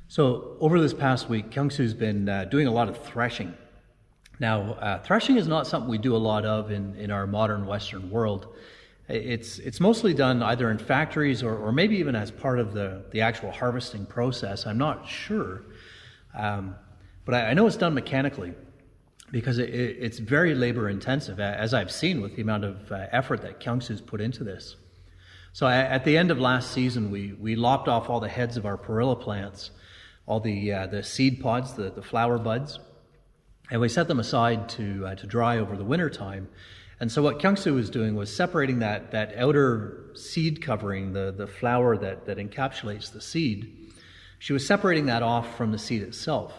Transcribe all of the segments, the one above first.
So over this past week, Kyung-Soo's been doing a lot of threshing. Now, threshing is not something we do a lot of in our modern Western world. It's mostly done either in factories or maybe even as part of the actual harvesting process. I'm not sure. But I know it's done mechanically because it's very labor intensive, as I've seen with the amount of effort that Kyung-Soo's put into this. So at the end of last season, we lopped off all the heads of our perilla plants, all the seed pods, the flower buds, and we set them aside to dry over the winter time. And so what Kyung-Soo was doing was separating that outer seed covering, the flower that encapsulates the seed. She was separating that off from the seed itself,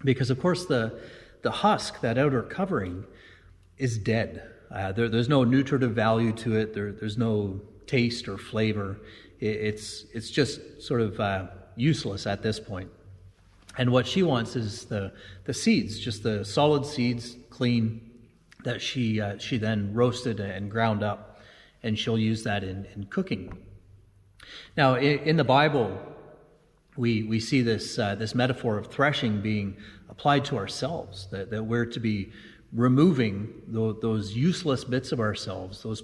because of course the husk, that outer covering, is dead. There's no nutritive value to it. There's no taste or flavor. It's just sort of useless at this point. And what she wants is the seeds, just the solid seeds, clean, that she then roasted and ground up, and she'll use that in cooking. Now, in the Bible, we see this metaphor of threshing being applied to ourselves, that we're to be removing those useless bits of ourselves, those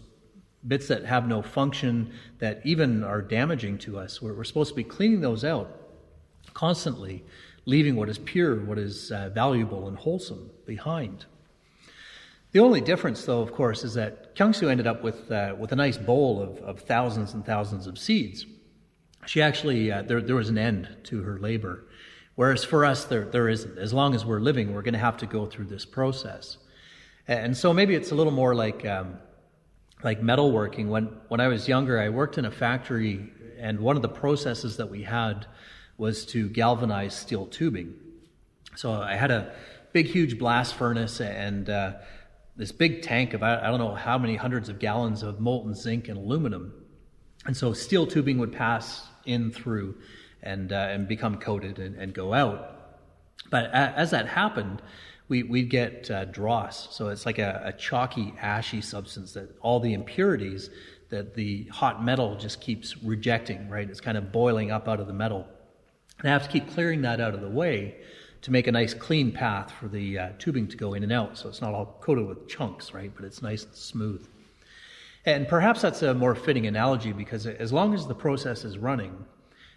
bits that have no function, that even are damaging to us. We're supposed to be cleaning those out constantly, leaving what is pure, what is valuable and wholesome behind. The only difference, though, of course, is that Kyung-Soo ended up with a nice bowl of thousands and thousands of seeds. She actually, there was an end to her labor, whereas for us, there isn't. As long as we're living, we're going to have to go through this process. And so maybe it's a little more like metalworking. When I was younger, I worked in a factory, and one of the processes that we had was to galvanize steel tubing. So I had a big, huge blast furnace and this big tank of I don't know how many hundreds of gallons of molten zinc and aluminum. And so steel tubing would pass in through and become coated and go out. But as that happened, we'd get dross. So it's like a chalky, ashy substance that all the impurities that the hot metal just keeps rejecting, right? It's kind of boiling up out of the metal. And I have to keep clearing that out of the way to make a nice clean path for the tubing to go in and out. So it's not all coated with chunks, right? But it's nice and smooth. And perhaps that's a more fitting analogy, because as long as the process is running,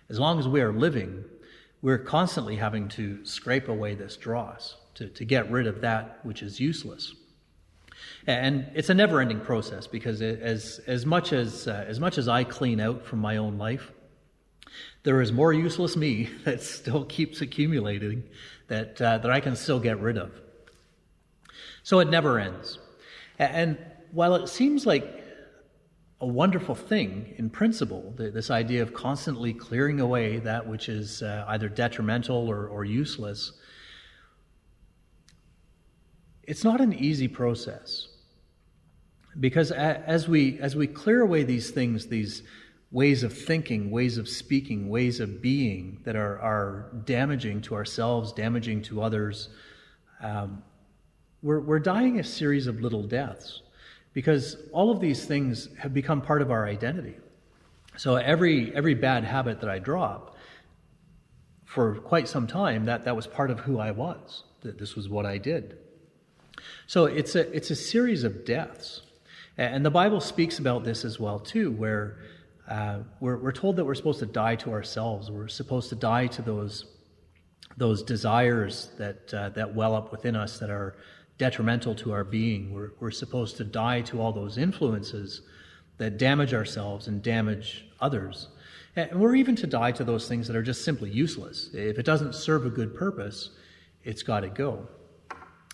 as long as we are living, we're constantly having to scrape away this dross to get rid of that which is useless. And it's a never-ending process, because as much as I clean out from my own life, there is more useless me that still keeps accumulating that I can still get rid of. So it never ends. And while it seems like a wonderful thing in principle, this idea of constantly clearing away that which is either detrimental or useless, it's not an easy process. Because as we clear away these things, these ways of thinking, ways of speaking, ways of being that are damaging to ourselves, damaging to others, we're dying a series of little deaths, because all of these things have become part of our identity. So every bad habit that I drop, for quite some time, that was part of who I was, that this was what I did. So it's a series of deaths. And the Bible speaks about this as well, too, where we're told that we're supposed to die to ourselves. We're supposed to die to those desires that well up within us that are detrimental to our being. We're supposed to die to all those influences that damage ourselves and damage others. And we're even to die to those things that are just simply useless. If it doesn't serve a good purpose, it's got to go.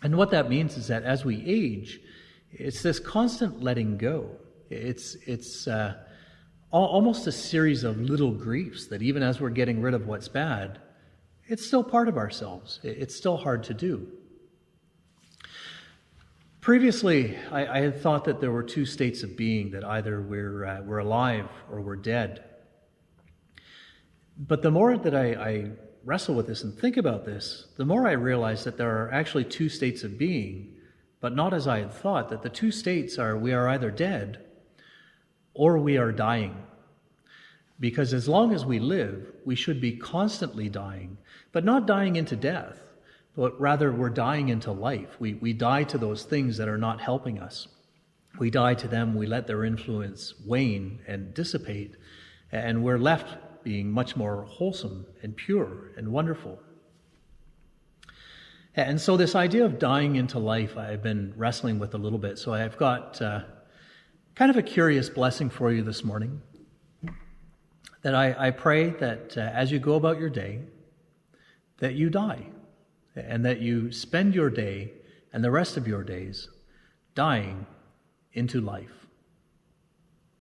And what that means is that as we age, it's this constant letting go. It's almost a series of little griefs that even as we're getting rid of what's bad, it's still part of ourselves. It's still hard to do. Previously, I had thought that there were two states of being, that either we're alive or we're dead. But the more that I wrestle with this and think about this, the more I realize that there are actually two states of being, but not as I had thought, that the two states are we are either dead or we are dying. Because as long as we live, we should be constantly dying, but not dying into death, but rather we're dying into life. We die to those things that are not helping us. We die to them, we let their influence wane and dissipate, and we're left being much more wholesome and pure and wonderful. And so this idea of dying into life, I've been wrestling with a little bit. So I've got kind of a curious blessing for you this morning. That I pray that as you go about your day, that you die, and that you spend your day and the rest of your days dying into life.